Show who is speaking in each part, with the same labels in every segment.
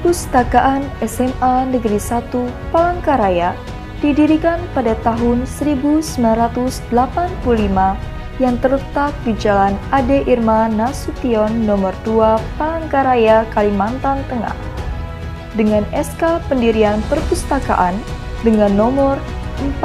Speaker 1: Perpustakaan SMA Negeri 1 Palangkaraya didirikan pada tahun 1985 yang terletak di Jalan Ade Irma Nasution Nomor 2 Palangkaraya, Kalimantan Tengah. Dengan SK pendirian perpustakaan dengan nomor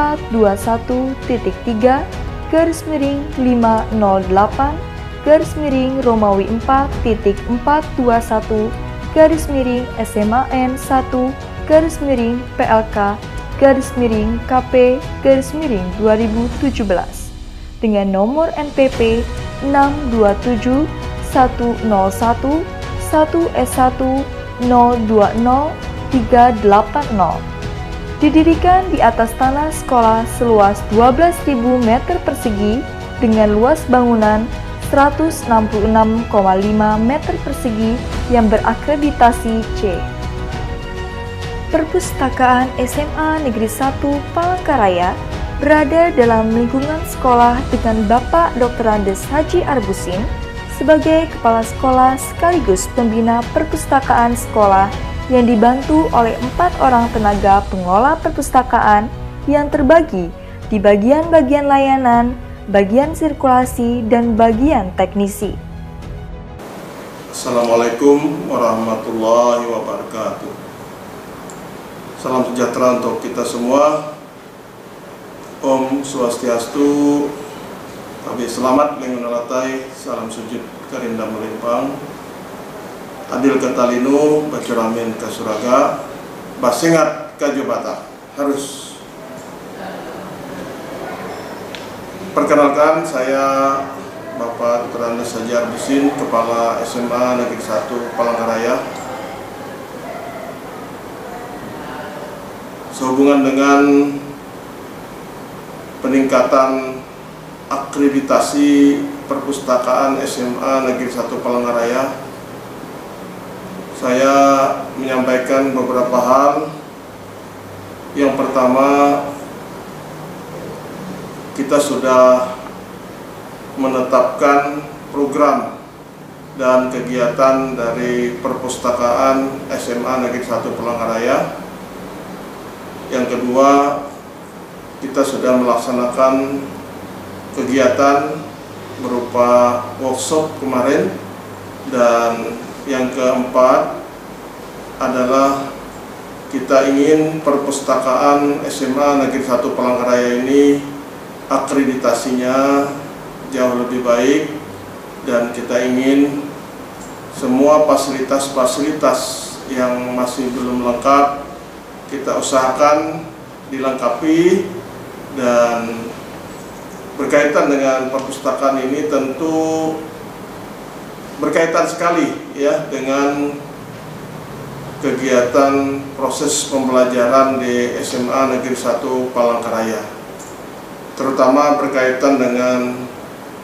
Speaker 1: 421-3/508 Romawi 4-1-PLK-PLK-KP-2017 dengan nomor NPP 627-101-1S1-020-380. Didirikan di atas tanah sekolah seluas 12.000 meter persegi dengan luas bangunan 166,5 meter persegi yang berakreditasi C. Perpustakaan SMA Negeri 1 Palangkaraya berada dalam lingkungan sekolah dengan Bapak Dr. Andes Haji Arbusin sebagai kepala sekolah sekaligus pembina perpustakaan sekolah yang dibantu oleh 4 orang tenaga pengelola perpustakaan yang terbagi di bagian-bagian layanan, bagian sirkulasi, dan bagian teknisi.
Speaker 2: Assalamualaikum warahmatullahi wabarakatuh. Salam sejahtera untuk kita semua. Om Swastiastu, Abi Selamat Lengunalatai, salam sujud karinda melimpang, adil katalinu, bacuramin kasuraga, basengat kajubata. Harus. Perkenalkan, saya Bapak Dr. Andes Haji Arbusin, Kepala SMA Negeri 1 Palangkaraya. Sehubungan dengan peningkatan akreditasi perpustakaan SMA Negeri 1 Palangkaraya, saya menyampaikan beberapa hal. Yang pertama, kita sudah menetapkan program dan kegiatan dari perpustakaan SMA Negeri 1 Palangkaraya. Yang kedua, kita sudah melaksanakan kegiatan berupa workshop kemarin. Dan yang keempat adalah kita ingin perpustakaan SMA Negeri 1 Palangkaraya ini akreditasinya jauh lebih baik, dan kita ingin semua fasilitas-fasilitas yang masih belum lengkap kita usahakan dilengkapi. Dan berkaitan dengan perpustakaan ini tentu berkaitan sekali ya dengan kegiatan proses pembelajaran di SMA Negeri 1 Palangkaraya, terutama berkaitan dengan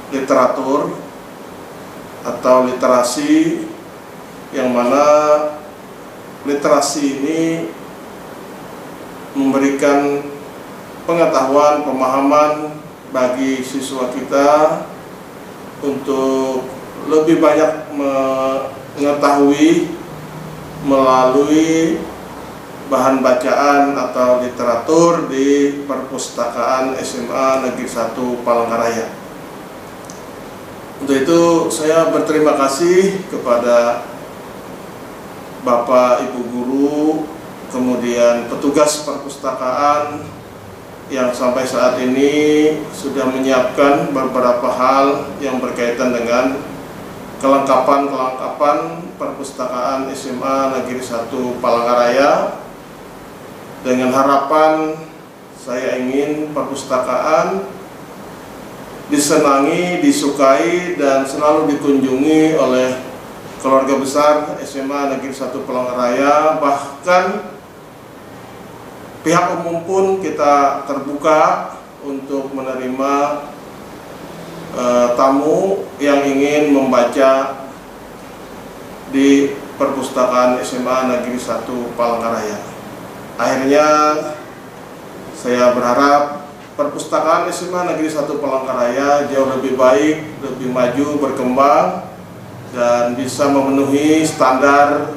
Speaker 2: literatur atau literasi, yang mana literasi ini memberikan pengetahuan, pemahaman bagi siswa kita untuk lebih banyak mengetahui melalui bahan bacaan atau literatur di perpustakaan SMA Negeri 1 Palangkaraya. Untuk itu saya berterima kasih kepada Bapak Ibu Guru, kemudian petugas perpustakaan yang sampai saat ini sudah menyiapkan beberapa hal yang berkaitan dengan kelengkapan perpustakaan SMA Negeri 1 Palangkaraya. Dengan harapan saya ingin perpustakaan disenangi, disukai, dan selalu dikunjungi oleh keluarga besar SMA Negeri 1 Palangkaraya. Bahkan pihak umum pun kita terbuka untuk menerima tamu yang ingin membaca di perpustakaan SMA Negeri 1 Palangkaraya. Akhirnya saya berharap perpustakaan SMA Negeri 1 Palangkaraya jauh lebih baik, lebih maju, berkembang, dan bisa memenuhi standar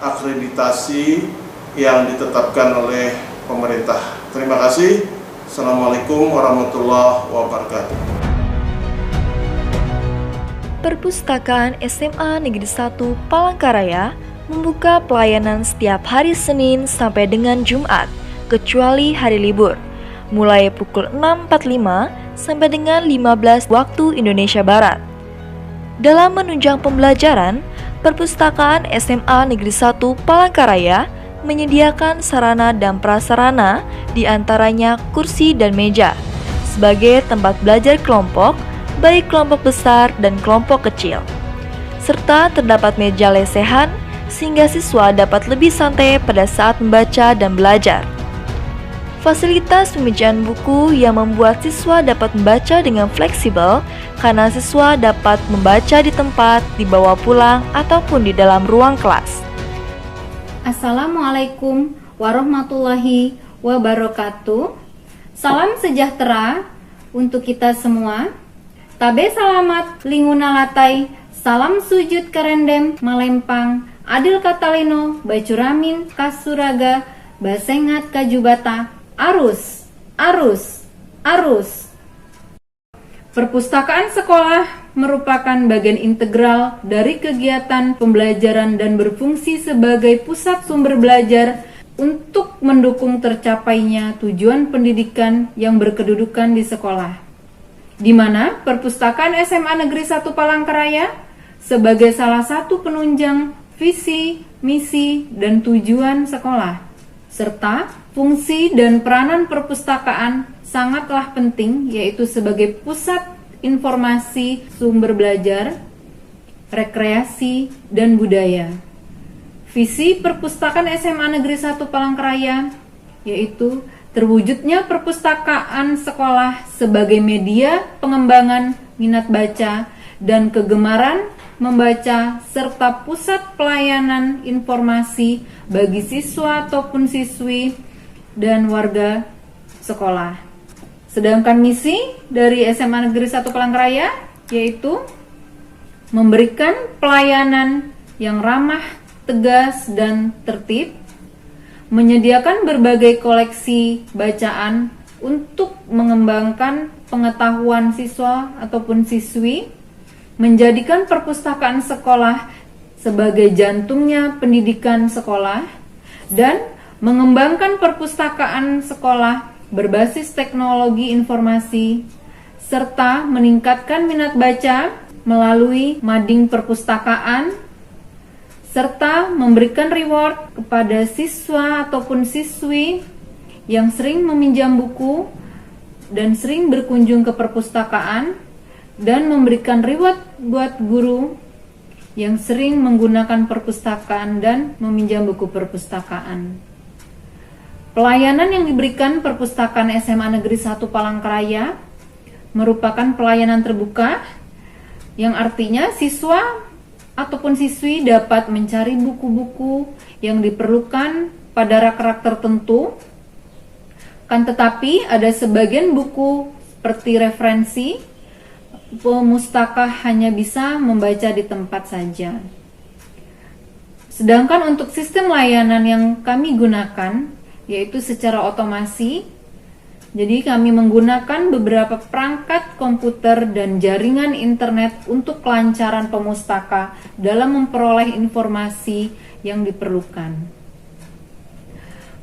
Speaker 2: akreditasi yang ditetapkan oleh pemerintah. Terima kasih. Assalamualaikum warahmatullahi wabarakatuh.
Speaker 1: Perpustakaan SMA Negeri 1 Palangkaraya membuka pelayanan setiap hari Senin sampai dengan Jumat, kecuali hari libur, mulai pukul 6.45 sampai dengan 15 waktu Indonesia Barat. Dalam menunjang pembelajaran, Perpustakaan SMA Negeri 1 Palangkaraya menyediakan sarana dan prasarana, di antaranya kursi dan meja, sebagai tempat belajar kelompok, baik kelompok besar dan kelompok kecil. Serta terdapat meja lesehan, sehingga siswa dapat lebih santai pada saat membaca dan belajar. Fasilitas pemejaan buku yang membuat siswa dapat membaca dengan fleksibel karena siswa dapat membaca di tempat, dibawa pulang, ataupun di dalam ruang kelas.
Speaker 3: Assalamualaikum warahmatullahi wabarakatuh. Salam sejahtera untuk kita semua. Tabe salamat linguna latai, salam sujud kerendem malempang, adil katalino, bacuramin kasuraga, basengat kajubata, arus, arus, arus. Perpustakaan sekolah merupakan bagian integral dari kegiatan pembelajaran dan berfungsi sebagai pusat sumber belajar untuk mendukung tercapainya tujuan pendidikan yang berkedudukan di sekolah, di mana Perpustakaan SMA Negeri 1 Palangkaraya sebagai salah satu penunjang visi, misi, dan tujuan sekolah, serta fungsi dan peranan perpustakaan sangatlah penting, yaitu sebagai pusat informasi, sumber belajar, rekreasi, dan budaya. Visi Perpustakaan SMA Negeri 1 Palangkaraya yaitu terwujudnya perpustakaan sekolah sebagai media pengembangan minat baca dan kegemaran membaca, serta pusat pelayanan informasi bagi siswa ataupun siswi dan warga sekolah. Sedangkan misi dari SMA Negeri 1 Palangkaraya yaitu memberikan pelayanan yang ramah, tegas, dan tertib, menyediakan berbagai koleksi bacaan untuk mengembangkan pengetahuan siswa ataupun siswi, menjadikan perpustakaan sekolah sebagai jantungnya pendidikan sekolah, dan mengembangkan perpustakaan sekolah berbasis teknologi informasi, serta meningkatkan minat baca melalui mading perpustakaan, serta memberikan reward kepada siswa ataupun siswi yang sering meminjam buku dan sering berkunjung ke perpustakaan, dan memberikan reward buat guru yang sering menggunakan perpustakaan dan meminjam buku perpustakaan. Pelayanan yang diberikan Perpustakaan SMA Negeri 1 Palangkaraya merupakan pelayanan terbuka, yang artinya siswa ataupun siswi dapat mencari buku-buku yang diperlukan pada rak-rak tertentu. Kan tetapi ada sebagian buku seperti referensi, pemustakah hanya bisa membaca di tempat saja. Sedangkan untuk sistem layanan yang kami gunakan yaitu secara otomasi. Jadi kami menggunakan beberapa perangkat komputer dan jaringan internet untuk kelancaran pemustaka dalam memperoleh informasi yang diperlukan.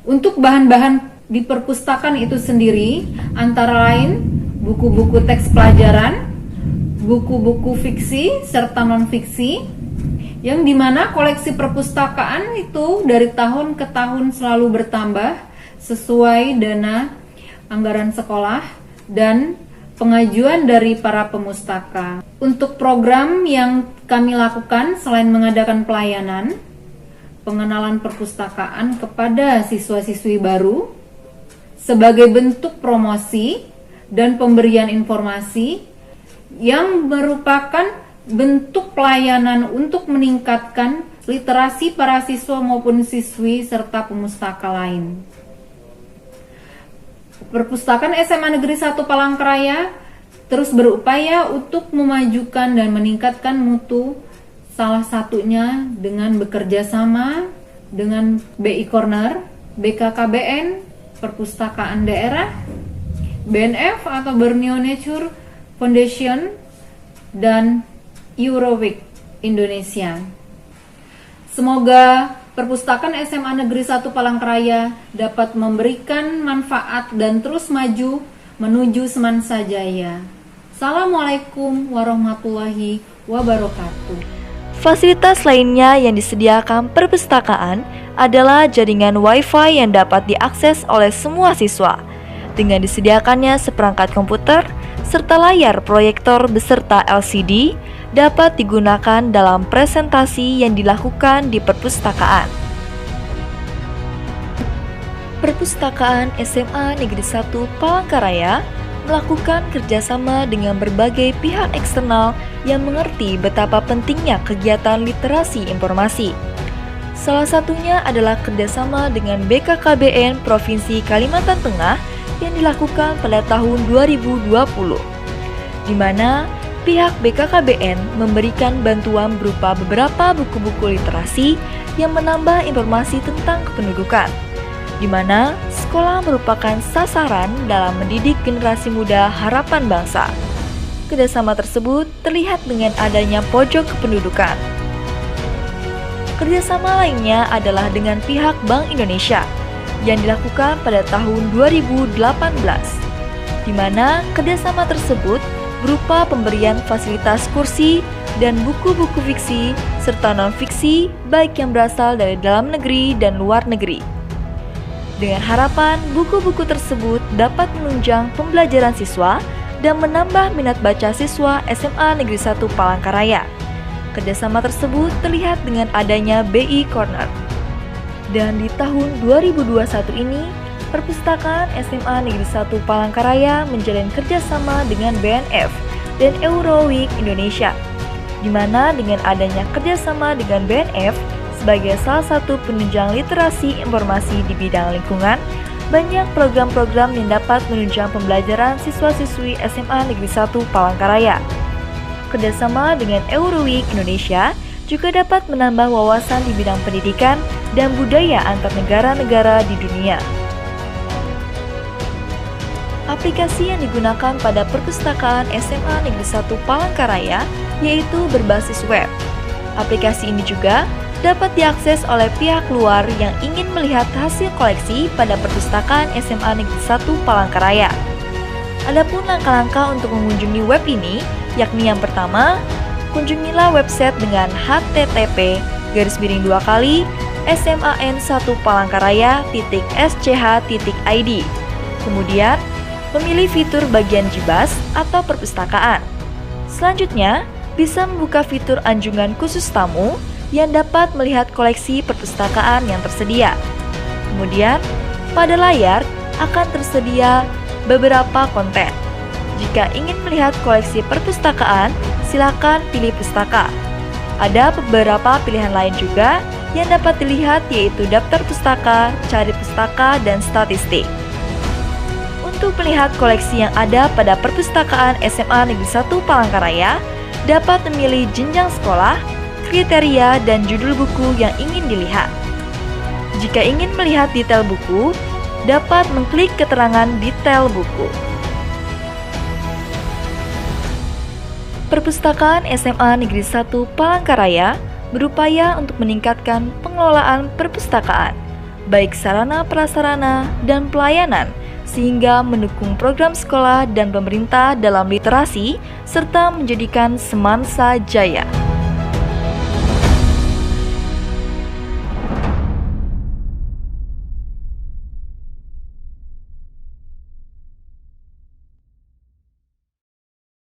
Speaker 3: Untuk bahan-bahan di perpustakaan itu sendiri antara lain buku-buku teks pelajaran, buku-buku fiksi serta non-fiksi, yang dimana koleksi perpustakaan itu dari tahun ke tahun selalu bertambah sesuai dana anggaran sekolah dan pengajuan dari para pemustaka. Untuk program yang kami lakukan selain mengadakan pelayanan, pengenalan perpustakaan kepada siswa-siswi baru sebagai bentuk promosi dan pemberian informasi yang merupakan bentuk pelayanan untuk meningkatkan literasi para siswa maupun siswi serta pemustaka lain. Perpustakaan SMA Negeri 1 Palangkaraya terus berupaya untuk memajukan dan meningkatkan mutu, salah satunya dengan bekerja sama dengan BI Corner, BKKBN, Perpustakaan Daerah, BNF atau Borneo Nature Foundation, dan Euroweek Indonesia. Semoga Perpustakaan SMA Negeri 1 Palangkaraya dapat memberikan manfaat dan terus maju menuju Semansa Jaya. Assalamualaikum warahmatullahi wabarakatuh.
Speaker 1: Fasilitas lainnya yang disediakan perpustakaan adalah jaringan Wi-Fi yang dapat diakses oleh semua siswa, dengan disediakannya seperangkat komputer serta layar proyektor beserta LCD dapat digunakan dalam presentasi yang dilakukan di perpustakaan. Perpustakaan SMA Negeri 1 Palangkaraya melakukan kerjasama dengan berbagai pihak eksternal yang mengerti betapa pentingnya kegiatan literasi informasi. Salah satunya adalah kerjasama dengan BKKBN Provinsi Kalimantan Tengah yang dilakukan pada tahun 2020, di mana pihak BKKBN memberikan bantuan berupa beberapa buku-buku literasi yang menambah informasi tentang kependudukan, di mana sekolah merupakan sasaran dalam mendidik generasi muda harapan bangsa. Kerjasama tersebut terlihat dengan adanya pojok kependudukan. Kerjasama lainnya adalah dengan pihak Bank Indonesia yang dilakukan pada tahun 2018, di mana kerjasama tersebut berupa pemberian fasilitas kursi dan buku-buku fiksi serta non-fiksi baik yang berasal dari dalam negeri dan luar negeri. Dengan harapan buku-buku tersebut dapat menunjang pembelajaran siswa dan menambah minat baca siswa SMA Negeri 1 Palangkaraya. Kerjasama tersebut terlihat dengan adanya BI Corner. Dan di tahun 2021 ini, Perpustakaan SMA Negeri 1 Palangkaraya menjalin kerjasama dengan BNF dan Euroweek Indonesia, di mana dengan adanya kerjasama dengan BNF sebagai salah satu penunjang literasi informasi di bidang lingkungan, banyak program-program yang dapat menunjang pembelajaran siswa-siswi SMA Negeri 1 Palangkaraya. Kerjasama dengan Euroweek Indonesia juga dapat menambah wawasan di bidang pendidikan dan budaya antar negara-negara di dunia. Aplikasi yang digunakan pada Perpustakaan SMA Negeri 1 Palangkaraya yaitu berbasis web. Aplikasi ini juga dapat diakses oleh pihak luar yang ingin melihat hasil koleksi pada Perpustakaan SMA Negeri 1 Palangkaraya. Adapun langkah-langkah untuk mengunjungi web ini, yakni yang pertama, kunjungilah website dengan http://sman1palangkaraya.sch.id. Kemudian, memilih fitur bagian Jibas atau perpustakaan. Selanjutnya, bisa membuka fitur anjungan khusus tamu yang dapat melihat koleksi perpustakaan yang tersedia. Kemudian, pada layar akan tersedia beberapa konten. Jika ingin melihat koleksi perpustakaan, silakan pilih pustaka. Ada beberapa pilihan lain juga yang dapat dilihat yaitu daftar pustaka, cari pustaka, dan statistik. Untuk melihat koleksi yang ada pada Perpustakaan SMA Negeri 1 Palangkaraya, dapat memilih jenjang sekolah, kriteria, dan judul buku yang ingin dilihat. Jika ingin melihat detail buku, dapat mengklik keterangan detail buku. Perpustakaan SMA Negeri 1 Palangkaraya berupaya untuk meningkatkan pengelolaan perpustakaan, baik sarana prasarana dan pelayanan, sehingga mendukung program sekolah dan pemerintah dalam literasi, serta menjadikan Semansa Jaya.